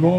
9